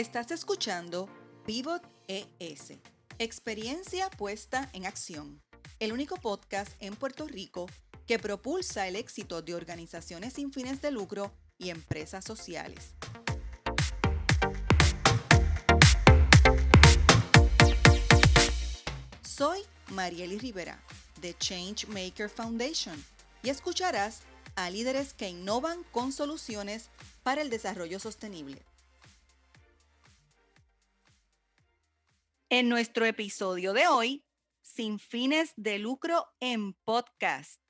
Estás escuchando Pivot ES, experiencia puesta en acción, el único podcast en Puerto Rico que propulsa el éxito de organizaciones sin fines de lucro y empresas sociales. Soy Marieli Rivera, de Changemaker Foundation, y escucharás a líderes que innovan con soluciones para el desarrollo sostenible. En nuestro episodio de hoy, Sin fines de lucro en podcast.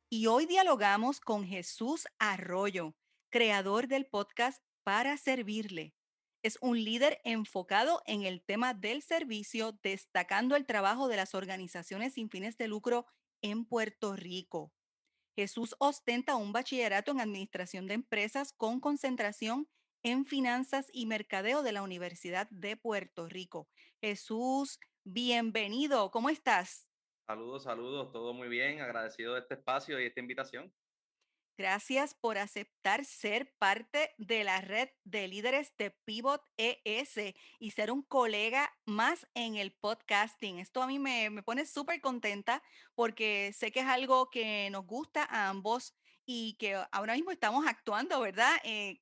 Y hoy dialogamos con Jesús Arroyo, creador del podcast Para Servirle. Es un líder enfocado en el tema del servicio, destacando el trabajo de las organizaciones sin fines de lucro en Puerto Rico. Jesús ostenta un bachillerato en Administración de Empresas con concentración en Finanzas y Mercadeo de la Universidad de Puerto Rico. Jesús, bienvenido. ¿Cómo estás? Saludos, todo muy bien, agradecido de este espacio y esta invitación. Gracias por aceptar ser parte de la red de líderes de Pivot ES y ser un colega más en el podcasting. Esto a mí me pone súper contenta porque sé que es algo que nos gusta a ambos y que ahora mismo estamos actuando, ¿verdad?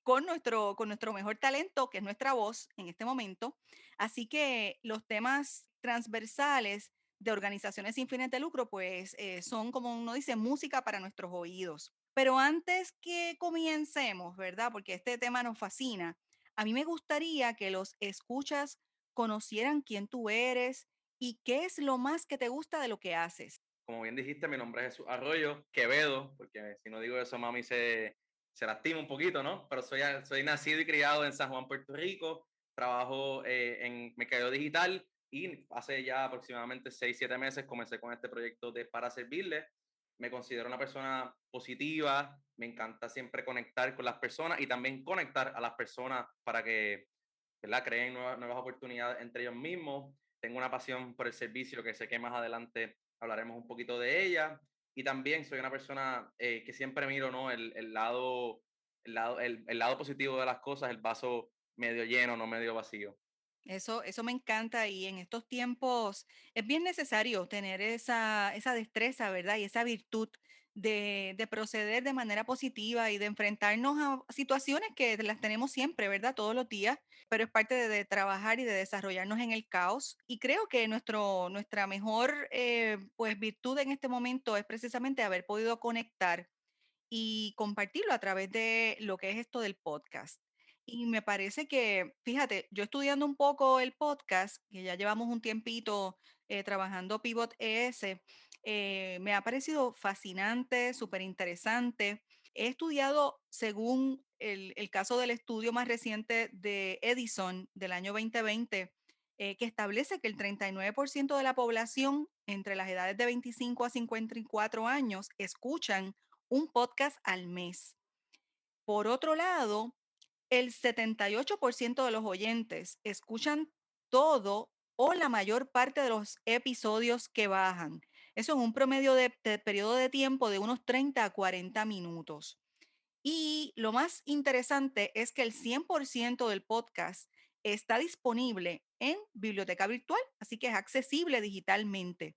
Con nuestro mejor talento, que es nuestra voz en este momento. Así que los temas transversales de organizaciones sin fines de lucro, pues son, como uno dice, música para nuestros oídos. Pero antes que comencemos, ¿verdad? Porque este tema nos fascina, a mí me gustaría que los escuchas conocieran quién tú eres y qué es lo más que te gusta de lo que haces. Como bien dijiste, mi nombre es Jesús Arroyo Quevedo, porque si no digo eso, mami se lastima un poquito, ¿no? Pero soy nacido y criado en San Juan, Puerto Rico. Trabajo en mercadeo digital y hace ya aproximadamente 6, 7 meses comencé con este proyecto de Para Servirle. Me considero una persona positiva, me encanta siempre conectar con las personas y también conectar a las personas para que, ¿verdad?, creen nuevas oportunidades entre ellos mismos. Tengo una pasión por el servicio que sé que más adelante hablaremos un poquito de ella. Y también soy una persona que siempre miro, ¿no?, el lado positivo de las cosas, el vaso medio lleno, no medio vacío. Eso me encanta y en estos tiempos es bien necesario tener esa destreza, ¿verdad? Y esa virtud de proceder de manera positiva y de enfrentarnos a situaciones que las tenemos siempre, ¿verdad? Todos los días, pero es parte de trabajar y de desarrollarnos en el caos. Y creo que nuestra mejor pues virtud en este momento es precisamente haber podido conectar y compartirlo a través de lo que es esto del podcast. Y me parece que, fíjate, yo estudiando un poco el podcast, que ya llevamos un tiempito trabajando Pivot ES, me ha parecido fascinante, súper interesante. He estudiado según el caso del estudio más reciente de Edison del año 2020, que establece que el 39% de la población entre las edades de 25 a 54 años escuchan un podcast al mes. Por otro lado, el 78% de los oyentes escuchan todo o la mayor parte de los episodios que bajan. Eso en un promedio de periodo de tiempo de unos 30 a 40 minutos. Y lo más interesante es que el 100% del podcast está disponible en biblioteca virtual, así que es accesible digitalmente.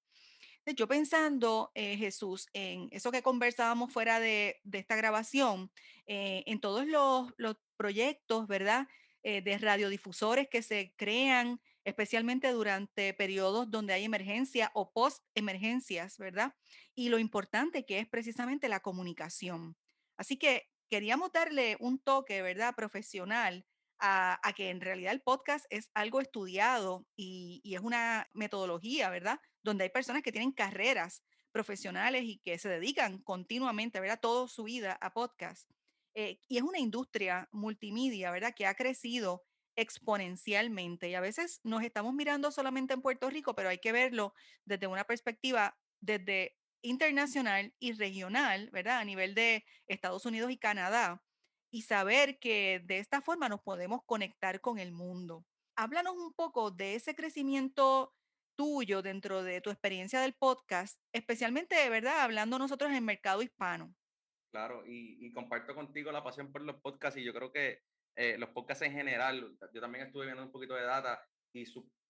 Yo pensando, Jesús, en eso que conversábamos fuera de esta grabación, en todos los proyectos, ¿verdad? De radiodifusores que se crean, especialmente durante periodos donde hay emergencia o post-emergencias, ¿verdad? Y lo importante que es precisamente la comunicación. Así que queríamos darle un toque, ¿verdad? Profesional a que en realidad el podcast es algo estudiado y es una metodología, ¿verdad? Donde hay personas que tienen carreras profesionales y que se dedican continuamente, ¿verdad? Toda su vida a podcast. Y es una industria multimedia, ¿verdad? Que ha crecido exponencialmente y a veces nos estamos mirando solamente en Puerto Rico, pero hay que verlo desde una perspectiva desde internacional y regional, ¿verdad? A nivel de Estados Unidos y Canadá y saber que de esta forma nos podemos conectar con el mundo. Háblanos un poco de ese crecimiento tuyo dentro de tu experiencia del podcast, especialmente, ¿verdad? Hablando nosotros en el mercado hispano. Claro, y comparto contigo la pasión por los podcasts y yo creo que los podcasts en general, yo también estuve viendo un poquito de data y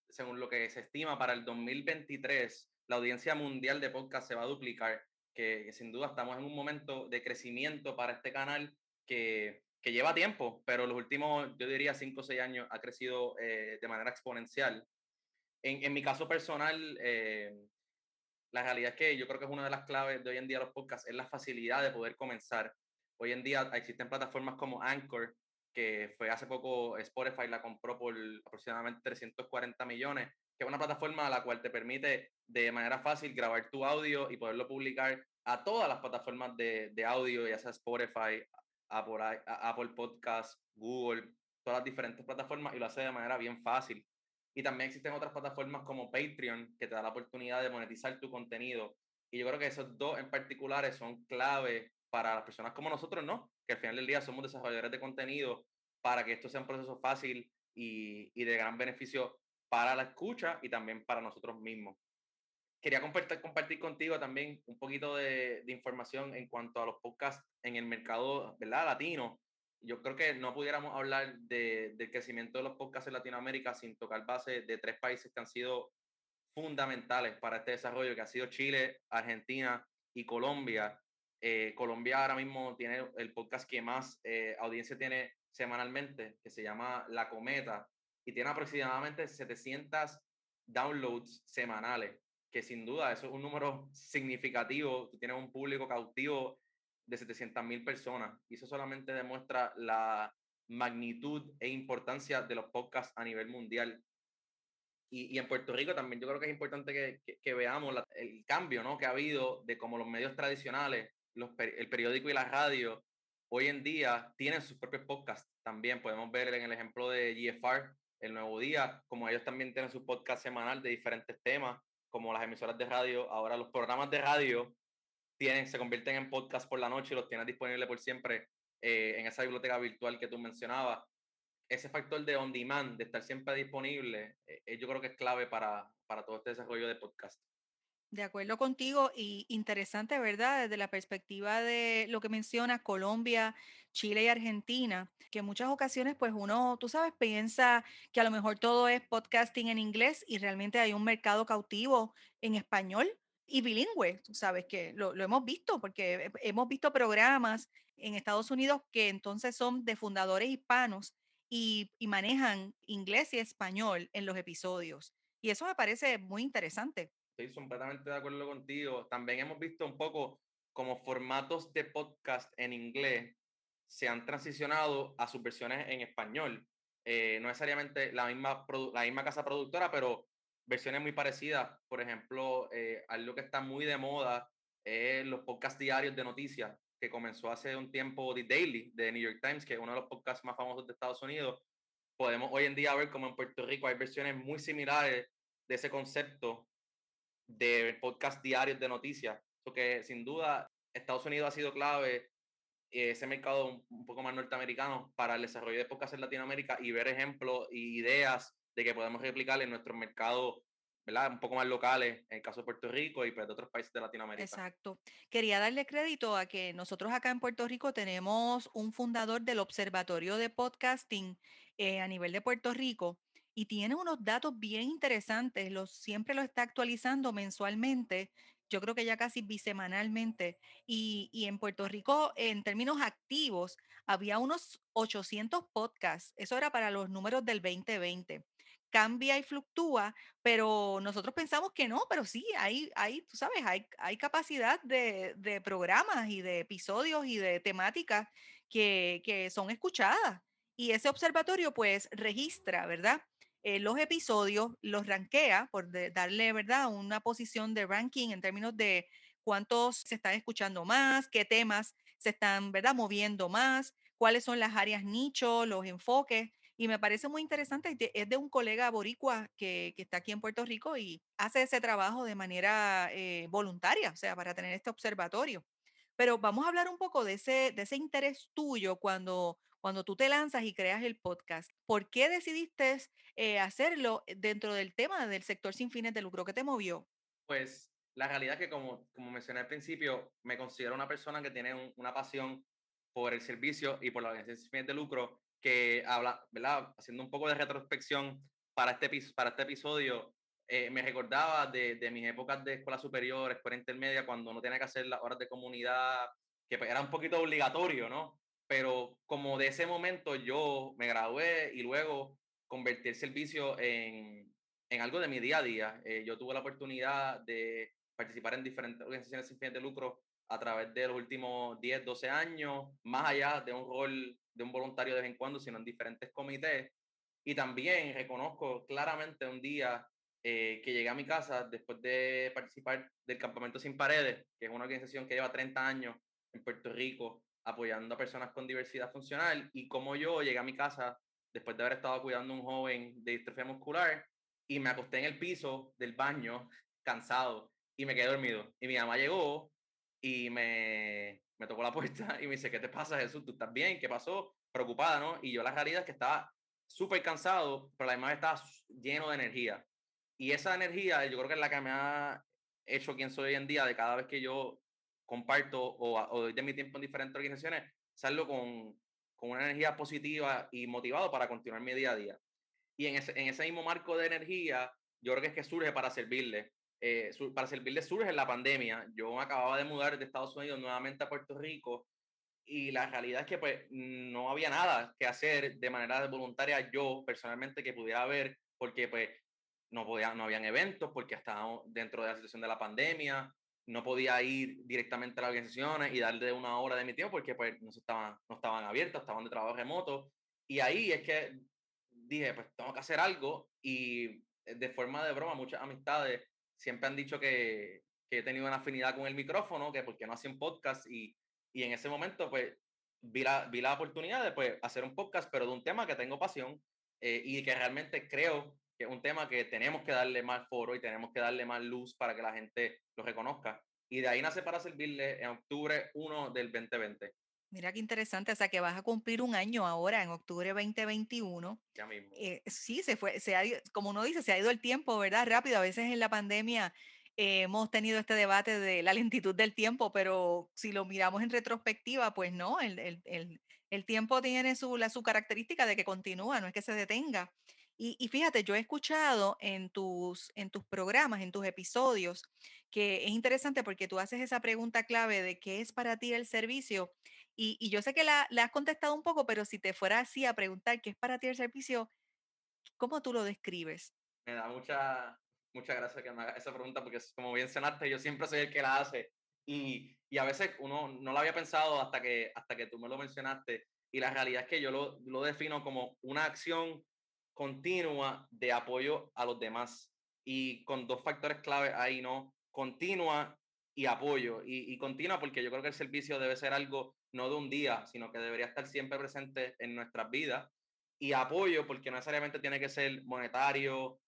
según lo que se estima para el 2023, la audiencia mundial de podcast se va a duplicar, que sin duda estamos en un momento de crecimiento para este canal que lleva tiempo, pero los últimos, yo diría, 5 o 6 años ha crecido de manera exponencial. En mi caso personal, la realidad es que yo creo que es una de las claves de hoy en día los podcasts, es la facilidad de poder comenzar. Hoy en día existen plataformas como Anchor, que fue hace poco Spotify la compró por aproximadamente 340 millones, que es una plataforma a la cual te permite de manera fácil grabar tu audio y poderlo publicar a todas las plataformas de audio, ya sea Spotify, Apple Podcasts, Google, todas las diferentes plataformas, y lo hace de manera bien fácil. Y también existen otras plataformas como Patreon, que te da la oportunidad de monetizar tu contenido. Y yo creo que esos dos en particulares son clave para las personas como nosotros, ¿no? Que al final del día somos desarrolladores de contenido, para que esto sea un proceso fácil y de gran beneficio para la escucha y también para nosotros mismos. Quería compartir contigo también un poquito de información en cuanto a los podcasts en el mercado, ¿verdad? Latino. Yo creo que no pudiéramos hablar del crecimiento de los podcasts en Latinoamérica sin tocar base de tres países que han sido fundamentales para este desarrollo, que ha sido Chile, Argentina y Colombia. Colombia ahora mismo tiene el podcast que más audiencia tiene semanalmente, que se llama La Cometa, y tiene aproximadamente 700 downloads semanales, que sin duda eso es un número significativo. Tú tienes un público cautivo de 700.000 personas, y eso solamente demuestra la magnitud e importancia de los podcasts a nivel mundial. Y en Puerto Rico también yo creo que es importante que veamos el cambio, ¿no?, que ha habido de cómo los medios tradicionales, el periódico y la radio, hoy en día tienen sus propios podcasts también. Podemos ver en el ejemplo de GFR, El Nuevo Día, como ellos también tienen su podcast semanal de diferentes temas, como las emisoras de radio. Ahora los programas de radio se convierten en podcast por la noche y los tienes disponibles por siempre en esa biblioteca virtual que tú mencionabas. Ese factor de on demand, de estar siempre disponible, yo creo que es clave para todo este desarrollo de podcast. De acuerdo contigo y interesante, ¿verdad? Desde la perspectiva de lo que menciona Colombia, Chile y Argentina, que en muchas ocasiones pues uno, tú sabes, piensa que a lo mejor todo es podcasting en inglés y realmente hay un mercado cautivo en español y bilingüe, tú sabes que lo hemos visto porque hemos visto programas en Estados Unidos que entonces son de fundadores hispanos y manejan inglés y español en los episodios. Y eso me parece muy interesante. Estoy completamente de acuerdo contigo. También hemos visto un poco como formatos de podcast en inglés se han transicionado a sus versiones en español. No necesariamente la misma casa productora, pero versiones muy parecidas. Por ejemplo, algo que está muy de moda es los podcasts diarios de noticias, que comenzó hace un tiempo The Daily de New York Times, que es uno de los podcasts más famosos de Estados Unidos. Podemos hoy en día ver como en Puerto Rico hay versiones muy similares de ese concepto de podcast diarios de noticias. Porque sin duda Estados Unidos ha sido clave, ese mercado un poco más norteamericano, para el desarrollo de podcast en Latinoamérica, y ver ejemplos y ideas de que podemos replicar en nuestros mercados, ¿verdad?, un poco más locales, en el caso de Puerto Rico y pues, de otros países de Latinoamérica. Exacto. Quería darle crédito a que nosotros acá en Puerto Rico tenemos un fundador del Observatorio de Podcasting a nivel de Puerto Rico y tiene unos datos bien interesantes. Siempre lo está actualizando mensualmente. Yo creo que ya casi bisemanalmente. Y en Puerto Rico, en términos activos, había unos 800 podcasts. Eso era para los números del 2020. Cambia y fluctúa, pero nosotros pensamos que no, pero sí, tú sabes, hay capacidad de programas y de episodios y de temáticas que son escuchadas. Y ese observatorio pues registra, ¿verdad? Los episodios, los rankea darle, ¿verdad? Una posición de ranking en términos de cuántos se están escuchando más, qué temas se están, ¿verdad? Moviendo más, cuáles son las áreas nicho, los enfoques. Y me parece muy interesante, es de un colega boricua que está aquí en Puerto Rico y hace ese trabajo de manera voluntaria, o sea, para tener este observatorio. Pero vamos a hablar un poco de ese interés tuyo cuando tú te lanzas y creas el podcast. ¿Por qué decidiste hacerlo dentro del tema del sector sin fines de lucro? ¿Qué te movió? Pues la realidad es que, como mencioné al principio, me considero una persona que tiene una pasión por el servicio y por la organización sin fines de lucro, que habla, ¿verdad? Haciendo un poco de retrospección para este episodio, me recordaba de mis épocas de escuela superior, escuela intermedia, cuando no tenía que hacer las horas de comunidad, que pues, era un poquito obligatorio, ¿no? Pero como de ese momento yo me gradué y luego convertí el servicio en algo de mi día a día. Yo tuve la oportunidad de participar en diferentes organizaciones sin fines de lucro a través de los últimos 10 12 años, más allá de un rol de un voluntario de vez en cuando, sino en diferentes comités. Y también reconozco claramente un día que llegué a mi casa después de participar del Campamento Sin Paredes, que es una organización que lleva 30 años en Puerto Rico apoyando a personas con diversidad funcional, y como yo llegué a mi casa después de haber estado cuidando a un joven de distrofia muscular y me acosté en el piso del baño cansado y me quedé dormido. Y mi mamá llegó y me tocó la puerta y me dice, ¿qué te pasa, Jesús? ¿Tú estás bien? ¿Qué pasó? Preocupada, ¿no? Y yo la realidad es que estaba súper cansado, pero además estaba lleno de energía. Y esa energía yo creo que es la que me ha hecho quien soy hoy en día, de cada vez que yo comparto o doy de mi tiempo en diferentes organizaciones, salgo con una energía positiva y motivado para continuar mi día a día. Y en ese mismo marco de energía, yo creo que es que surge para servirle. Para servirle surge en la pandemia. Yo me acababa de mudar de Estados Unidos nuevamente a Puerto Rico y la realidad es que pues no había nada que hacer de manera voluntaria yo personalmente que pudiera ver porque pues no habían eventos porque estábamos dentro de la situación de la pandemia, no podía ir directamente a las organizaciones y darle una hora de mi tiempo porque pues no estaban abiertas, estaban de trabajo remoto. Y ahí es que dije, pues tengo que hacer algo y de forma de broma muchas amistades siempre han dicho que he tenido una afinidad con el micrófono, que porque no hacen podcast y en ese momento, pues, vi la oportunidad de pues, hacer un podcast, pero de un tema que tengo pasión y que realmente creo que es un tema que tenemos que darle más foro y tenemos que darle más luz para que la gente lo reconozca. Y de ahí nace para servirle en octubre 1 del 2020, Mira qué interesante, o sea, que vas a cumplir un año ahora en octubre 2021. ya mismo. Sí, como uno dice, se ha ido el tiempo, ¿verdad? Rápido. A veces en la pandemia hemos tenido este debate de la lentitud del tiempo, pero si lo miramos en retrospectiva, pues no, el tiempo tiene su característica de que continúa, no es que se detenga. Y fíjate, yo he escuchado en tus programas, en tus episodios, que es interesante porque tú haces esa pregunta clave de qué es para ti el servicio y yo sé que la has contestado un poco, pero si te fuera así a preguntar qué es para ti el servicio, ¿cómo tú lo describes? Me da mucha gracia que me haga esa pregunta porque, como bien mencionaste, yo siempre soy el que la hace y a veces uno no lo había pensado hasta que tú me lo mencionaste y la realidad es que yo lo defino como una acción continua de apoyo a los demás y con dos factores clave ahí, ¿no? Continua y apoyo. Y continua porque yo creo que el servicio debe ser algo no de un día, sino que debería estar siempre presente en nuestras vidas. Y apoyo porque no necesariamente tiene que ser monetario,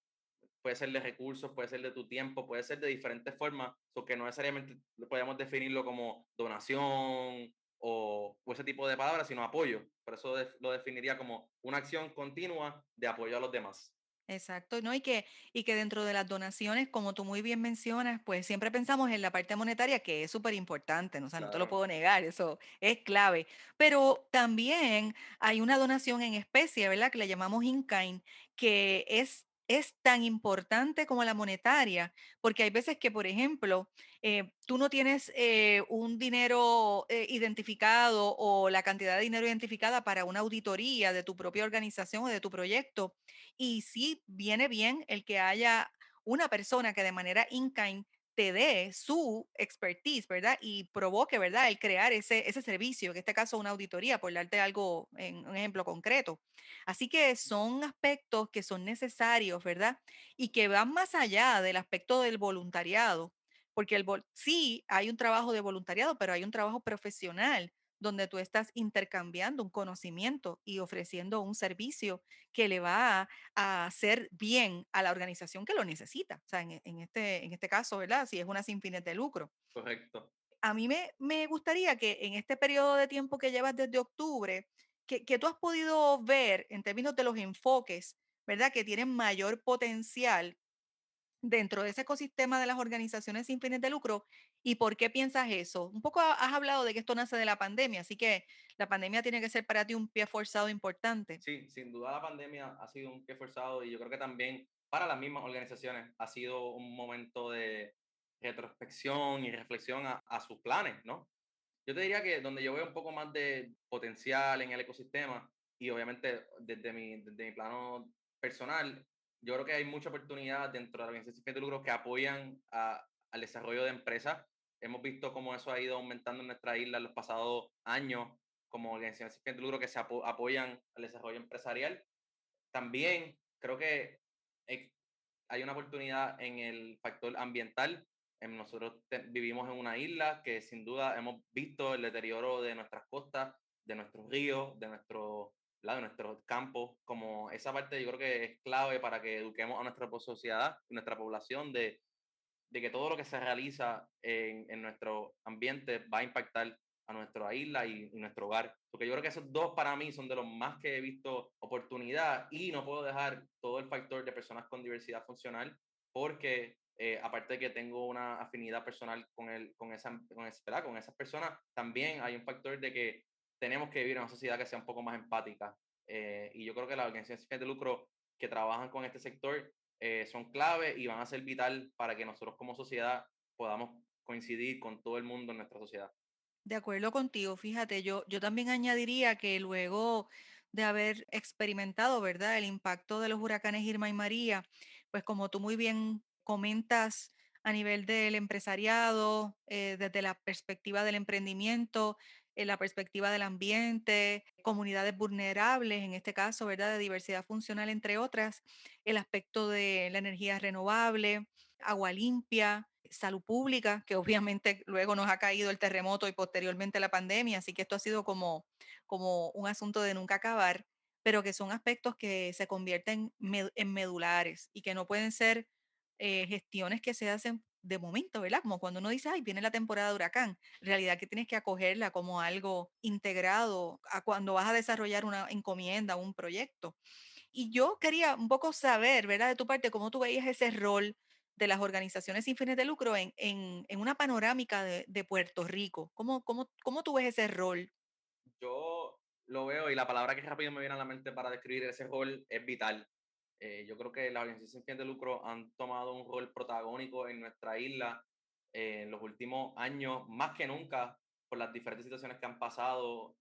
puede ser de recursos, puede ser de tu tiempo, puede ser de diferentes formas, so que no necesariamente podemos definirlo como donación o ese tipo de palabras, sino apoyo. Por eso lo definiría como una acción continua de apoyo a los demás. Exacto, ¿no? Y que dentro de las donaciones, como tú muy bien mencionas, pues siempre pensamos en la parte monetaria, que es súper importante, ¿no? O sea, no te lo Claro, puedo negar, eso es clave. Pero también hay una donación en especie, ¿verdad? Que le llamamos in-kind, que es tan importante como la monetaria, porque hay veces que, por ejemplo, tú no tienes un dinero identificado o la cantidad de dinero identificada para una auditoría de tu propia organización o de tu proyecto y sí viene bien el que haya una persona que de manera in-kind te dé su expertise, ¿verdad? Y provoque, ¿verdad? El crear ese servicio, en este caso una auditoría, por darte algo, en un ejemplo concreto. Así que son aspectos que son necesarios, ¿verdad? Y que van más allá del aspecto del voluntariado, porque sí hay un trabajo de voluntariado, pero hay un trabajo profesional donde tú estás intercambiando un conocimiento y ofreciendo un servicio que le va a hacer bien a la organización que lo necesita. O sea, en este caso, ¿verdad? Si es una sin fines de lucro. correcto. A mí me gustaría que en este periodo de tiempo que llevas desde octubre, que tú has podido ver en términos de los enfoques, ¿verdad? Que tienen mayor potencial dentro de ese ecosistema de las organizaciones sin fines de lucro. ¿Y por qué piensas eso? Un poco has hablado de que esto nace de la pandemia, así que la pandemia tiene que ser para ti un pie forzado importante. Sí, sin duda la pandemia ha sido un pie forzado y yo creo que también para las mismas organizaciones ha sido un momento de retrospección y reflexión a sus planes, ¿no? Yo te diría que donde yo veo un poco más de potencial en el ecosistema y obviamente desde mi plano personal, yo creo que hay mucha oportunidad dentro de la organización sin fines de lucro que apoyan al desarrollo de empresas. Hemos visto cómo eso ha ido aumentando en nuestra isla en los pasados años, como organizaciones sin fines de lucro que apoyan al desarrollo empresarial. También creo que ex- hay una oportunidad en el factor ambiental. Nosotros vivimos en una isla que sin duda hemos visto el deterioro de nuestras costas, de nuestros ríos, de nuestros campos. Como esa parte yo creo que es clave para que eduquemos a nuestra sociedad y nuestra población de que todo lo que se realiza en nuestro ambiente va a impactar a nuestra isla y nuestro hogar. Porque yo creo que esos dos para mí son de los más que he visto oportunidad y no puedo dejar todo el factor de personas con diversidad funcional porque aparte de que tengo una afinidad personal ¿verdad? Con esas personas, también hay un factor de que tenemos que vivir en una sociedad que sea un poco más empática. Y yo creo que las organizaciones sin fines de lucro que trabajan con este sector son clave y van a ser vital para que nosotros como sociedad podamos coincidir con todo el mundo en nuestra sociedad. De acuerdo contigo, fíjate, yo también añadiría que luego de haber experimentado, ¿verdad?, el impacto de los huracanes Irma y María, pues como tú muy bien comentas a nivel del empresariado, desde la perspectiva del emprendimiento, la perspectiva del ambiente, comunidades vulnerables, en este caso, ¿verdad?, de diversidad funcional, entre otras, el aspecto de la energía renovable, agua limpia, salud pública, que obviamente luego nos ha caído el terremoto y posteriormente la pandemia, así que esto ha sido como un asunto de nunca acabar, pero que son aspectos que se convierten en medulares y que no pueden ser gestiones que se hacen de momento, ¿verdad? Como cuando uno dice, ay, viene la temporada de huracán, en realidad que tienes que acogerla como algo integrado a cuando vas a desarrollar una encomienda o un proyecto. Y yo quería un poco saber, ¿verdad? De tu parte, cómo tú veías ese rol de las organizaciones sin fines de lucro en una panorámica de Puerto Rico. ¿Cómo tú ves ese rol? Yo lo veo y la palabra que rápido me viene a la mente para describir ese rol es vital. Yo creo que las organizaciones sin fines de lucro han tomado un rol protagónico en nuestra isla en los últimos años, más que nunca, por las diferentes situaciones que han pasado.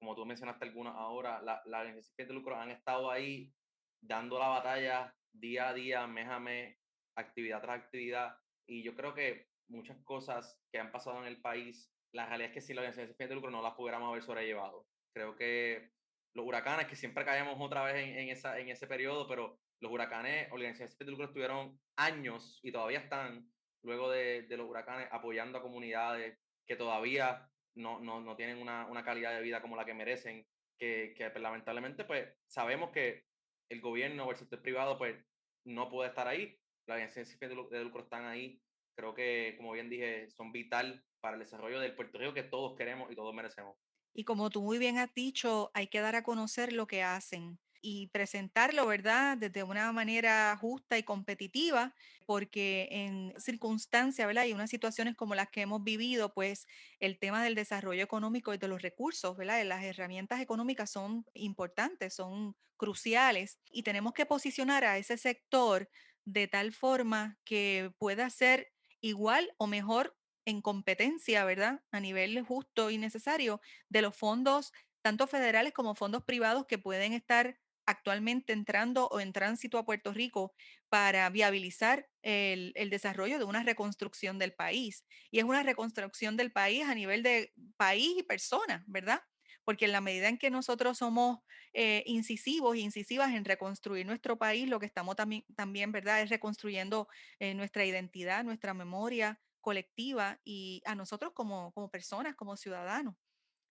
Como tú mencionaste algunas ahora, las organizaciones sin fines de lucro han estado ahí dando la batalla día a día, mes a mes, actividad tras actividad. Y yo creo que muchas cosas que han pasado en el país, la realidad es que si las organizaciones sin fines de lucro no las pudiéramos haber sobrellevado. Creo que los huracanes, que siempre caemos otra vez en ese periodo, pero los huracanes, organizaciones sin fines de lucro estuvieron años y todavía están, luego de los huracanes, apoyando a comunidades que todavía no tienen una calidad de vida como la que merecen, que pues, lamentablemente pues sabemos que el gobierno o el sector privado pues no puede estar ahí, las agencias sin fines de lucro están ahí, creo que como bien dije son vital para el desarrollo del Puerto Rico que todos queremos y todos merecemos. Y como tú muy bien has dicho, hay que dar a conocer lo que hacen y presentarlo, ¿verdad? Desde una manera justa y competitiva, porque en circunstancias, ¿verdad? Y unas situaciones como las que hemos vivido, pues el tema del desarrollo económico y de los recursos, ¿verdad? Las herramientas económicas son importantes, son cruciales y tenemos que posicionar a ese sector de tal forma que pueda ser igual o mejor en competencia, ¿verdad? A nivel justo y necesario de los fondos, tanto federales como fondos privados que pueden estar actualmente entrando o en tránsito a Puerto Rico para viabilizar el desarrollo de una reconstrucción del país. Y es una reconstrucción del país a nivel de país y personas, ¿verdad? Porque en la medida en que nosotros somos incisivos e incisivas en reconstruir nuestro país, lo que estamos también, ¿verdad? Es reconstruyendo nuestra identidad, nuestra memoria colectiva y a nosotros como personas, como ciudadanos.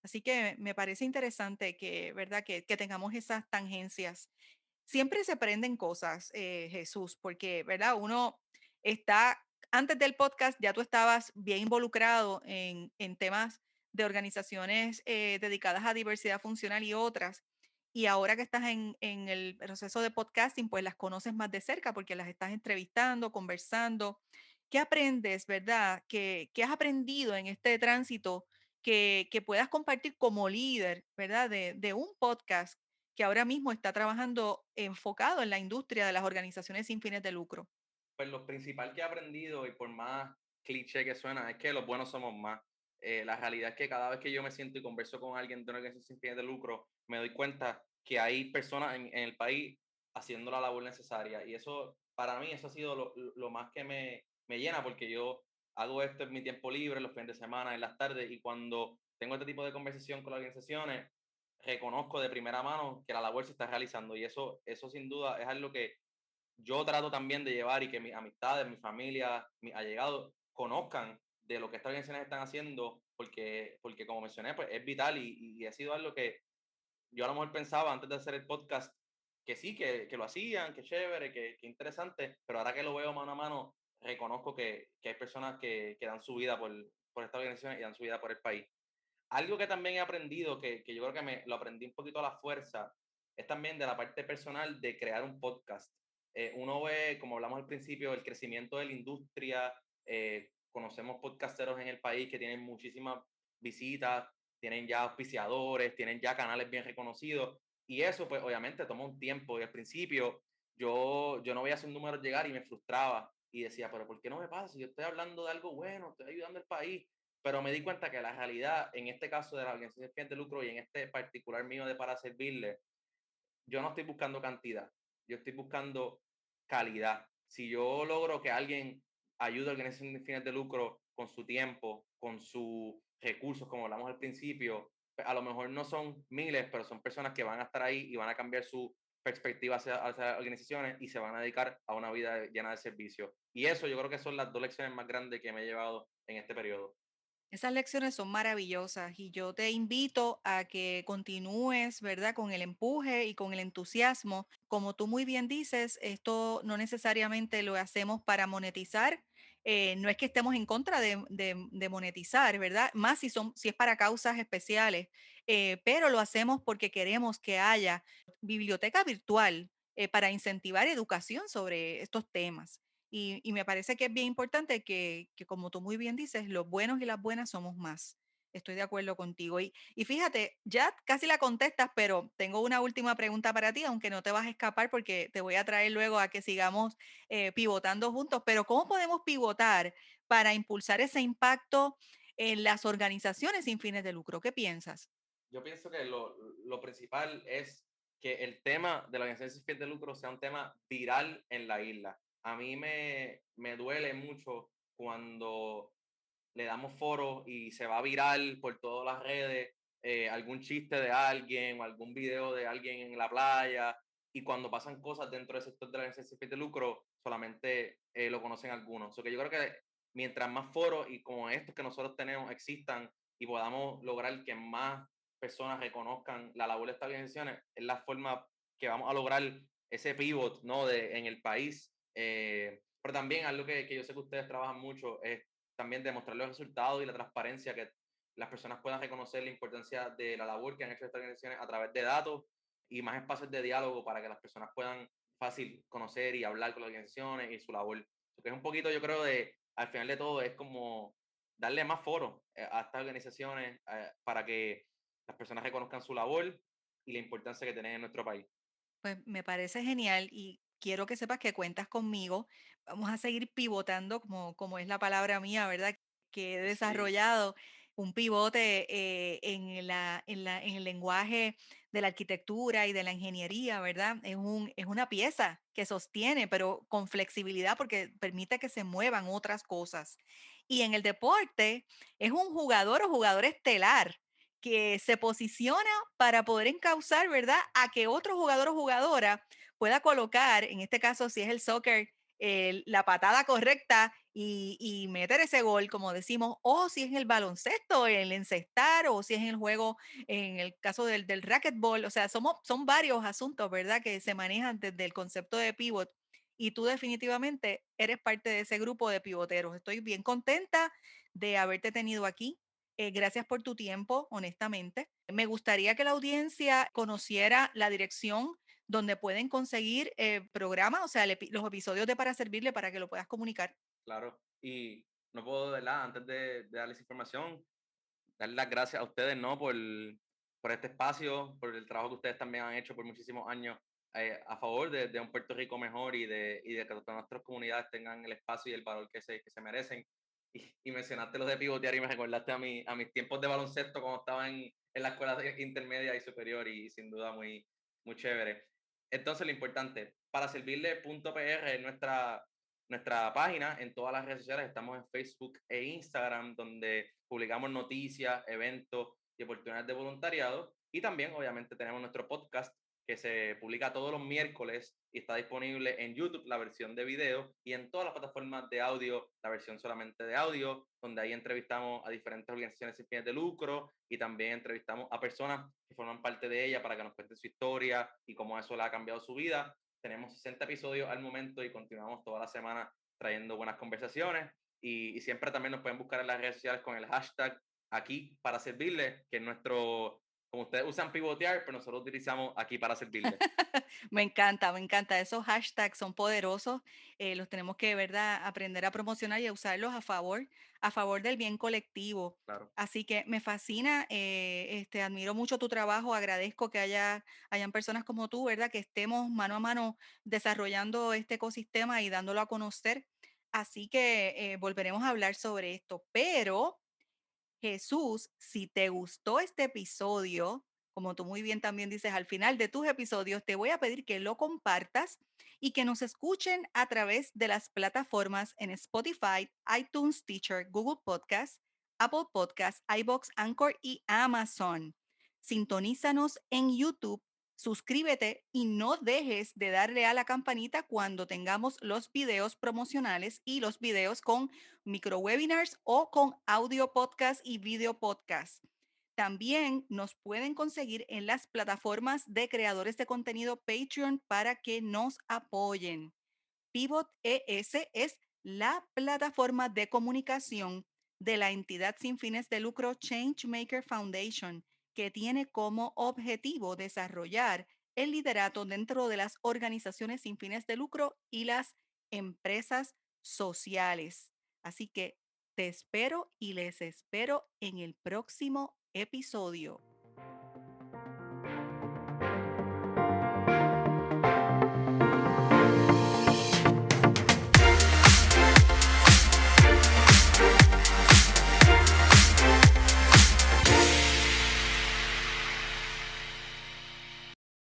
Así que me parece interesante que, ¿verdad? Que tengamos esas tangencias. Siempre se aprenden cosas, Jesús, porque, ¿verdad? Uno está, antes del podcast ya tú estabas bien involucrado en temas de organizaciones dedicadas a diversidad funcional y otras. y ahora que estás en el proceso de podcasting, pues las conoces más de cerca porque las estás entrevistando, conversando. ¿Qué aprendes, verdad? ¿Qué has aprendido en este tránsito que puedas compartir como líder, verdad? De un podcast que ahora mismo está trabajando enfocado en la industria de las organizaciones sin fines de lucro. Pues lo principal que he aprendido, y por más cliché que suena, es que los buenos somos más. La realidad es que cada vez que yo me siento y converso con alguien de una organización sin fines de lucro, me doy cuenta que hay personas en el país haciendo la labor necesaria. Y eso, para mí, eso ha sido lo más que me llena, porque yo hago esto en mi tiempo libre, los fines de semana, en las tardes, y cuando tengo este tipo de conversación con las organizaciones, reconozco de primera mano que la labor se está realizando. Y eso sin duda es algo que yo trato también de llevar y que mis amistades, mi familia, mis allegados conozcan de lo que estas organizaciones están haciendo, porque como mencioné, pues es vital y ha sido algo que yo a lo mejor pensaba antes de hacer el podcast que sí, que lo hacían, que chévere, que interesante, pero ahora que lo veo mano a mano, reconozco que hay personas que dan su vida por estas organizaciones y dan su vida por el país. Algo que también he aprendido, que yo creo que lo aprendí un poquito a la fuerza, es también de la parte personal de crear un podcast. Uno ve, como hablamos al principio, el crecimiento de la industria, conocemos podcasteros en el país que tienen muchísimas visitas, tienen ya auspiciadores, tienen ya canales bien reconocidos, y eso pues obviamente toma un tiempo, y al principio yo no veía esos números llegar y me frustraba, y decía, pero ¿por qué no me pasa? Si yo estoy hablando de algo bueno, estoy ayudando al país, pero me di cuenta que la realidad, en este caso de la organización sin fines de lucro y en este particular mío de para servirle, yo no estoy buscando cantidad, yo estoy buscando calidad. Si yo logro que alguien ayude a organización sin fines de lucro con su tiempo, con sus recursos, como hablamos al principio, pues, a lo mejor no son miles, pero son personas que van a estar ahí y van a cambiar su perspectiva hacia organizaciones y se van a dedicar a una vida llena de servicio. Y eso yo creo que son las dos lecciones más grandes que me he llevado en este periodo. Esas lecciones son maravillosas y yo te invito a que continúes, ¿verdad? Con el empuje y con el entusiasmo. Como tú muy bien dices, esto no necesariamente lo hacemos para monetizar. No es que estemos en contra de monetizar, ¿verdad? Más si es para causas especiales, pero lo hacemos porque queremos que haya biblioteca virtual para incentivar educación sobre estos temas. Y me parece que es bien importante que, como tú muy bien dices, los buenos y las buenas somos más. Estoy de acuerdo contigo. Y fíjate, ya casi la contestas, pero tengo una última pregunta para ti, aunque no te vas a escapar porque te voy a traer luego a que sigamos pivotando juntos. Pero ¿cómo podemos pivotar para impulsar ese impacto en las organizaciones sin fines de lucro? ¿Qué piensas? Yo pienso que lo principal es que el tema de la organización sin fines de lucro sea un tema viral en la isla. A mí me duele mucho cuando le damos foro y se va viral por todas las redes, algún chiste de alguien o algún video de alguien en la playa, y cuando pasan cosas dentro del sector de la organización sin fines de lucro, solamente lo conocen algunos. So que yo creo que mientras más foros y como estos que nosotros tenemos existan y podamos lograr que más personas reconozcan la labor de estas organizaciones, es la forma que vamos a lograr ese pivot, ¿no? En el país. Pero también algo que yo sé que ustedes trabajan mucho es también demostrar los resultados y la transparencia, que las personas puedan reconocer la importancia de la labor que han hecho estas organizaciones a través de datos y más espacios de diálogo para que las personas puedan fácil conocer y hablar con las organizaciones y su labor. Porque es un poquito, yo creo, al final de todo, es como darle más foro a estas organizaciones para que las personas reconozcan su labor y la importancia que tienen en nuestro país. Pues me parece genial y quiero que sepas que cuentas conmigo. Vamos a seguir pivotando, como es la palabra mía, ¿verdad? Que he Sí, desarrollado un pivote en el lenguaje de la arquitectura y de la ingeniería, ¿verdad? Es una pieza que sostiene, pero con flexibilidad porque permite que se muevan otras cosas. Y en el deporte es un jugador o jugador estelar que se posiciona para poder encauzar, ¿verdad? A que otro jugador o jugadora pueda colocar, en este caso, si es el soccer, la patada correcta y meter ese gol, como decimos, o si es en el baloncesto, el encestar, o si es en el juego, en el caso del racquetball, o sea, son varios asuntos, ¿verdad? Que se manejan desde el concepto de pivot. Y tú definitivamente eres parte de ese grupo de pivoteros. Estoy bien contenta de haberte tenido aquí. Gracias por tu tiempo, honestamente. Me gustaría que la audiencia conociera la dirección donde pueden conseguir programas, o sea, los episodios de Para Servirle para que lo puedas comunicar. Claro. Y no puedo, de verdad, antes de darles información, dar las gracias a ustedes, ¿no? Por este espacio, por el trabajo que ustedes también han hecho por muchísimos años a favor de un Puerto Rico mejor y de que todas nuestras comunidades tengan el espacio y el valor que se merecen. Y mencionaste lo de pivotear y me recordaste a mis tiempos de baloncesto cuando estaba en la escuela intermedia y superior y sin duda muy, muy chévere. Entonces, lo importante, para servirle.pr es nuestra página en todas las redes sociales. Estamos en Facebook e Instagram, donde publicamos noticias, eventos y oportunidades de voluntariado. Y también, obviamente, tenemos nuestro podcast que se publica todos los miércoles y está disponible en YouTube, la versión de video, y en todas las plataformas de audio, la versión solamente de audio, donde ahí entrevistamos a diferentes organizaciones sin fines de lucro y también entrevistamos a personas que forman parte de ella para que nos cuenten su historia y cómo eso le ha cambiado su vida. Tenemos 60 episodios al momento y continuamos toda la semana trayendo buenas conversaciones. Y siempre también nos pueden buscar en las redes sociales con el hashtag aquí para servirles, que es nuestro, como ustedes usan pivotear, pero nosotros utilizamos aquí para servirles. Me encanta, me encanta. Esos hashtags son poderosos. Los tenemos que, ¿verdad?, aprender a promocionar y a usarlos a favor del bien colectivo. Claro. Así que me fascina, admiro mucho tu trabajo, agradezco que hayan personas como tú, ¿verdad?, que estemos mano a mano desarrollando este ecosistema y dándolo a conocer. Así que volveremos a hablar sobre esto, pero Jesús, si te gustó este episodio, como tú muy bien también dices al final de tus episodios, te voy a pedir que lo compartas y que nos escuchen a través de las plataformas en Spotify, iTunes, Teacher, Google Podcast, Apple Podcast, iBox, Anchor y Amazon. Sintonízanos en YouTube, suscríbete y no dejes de darle a la campanita cuando tengamos los videos promocionales y los videos con microwebinars o con audio podcast y video podcast. También nos pueden conseguir en las plataformas de creadores de contenido Patreon para que nos apoyen. Pivot ES es la plataforma de comunicación de la entidad sin fines de lucro Changemaker Foundation, que tiene como objetivo desarrollar el liderato dentro de las organizaciones sin fines de lucro y las empresas sociales. Así que te espero y les espero en el próximo episodio.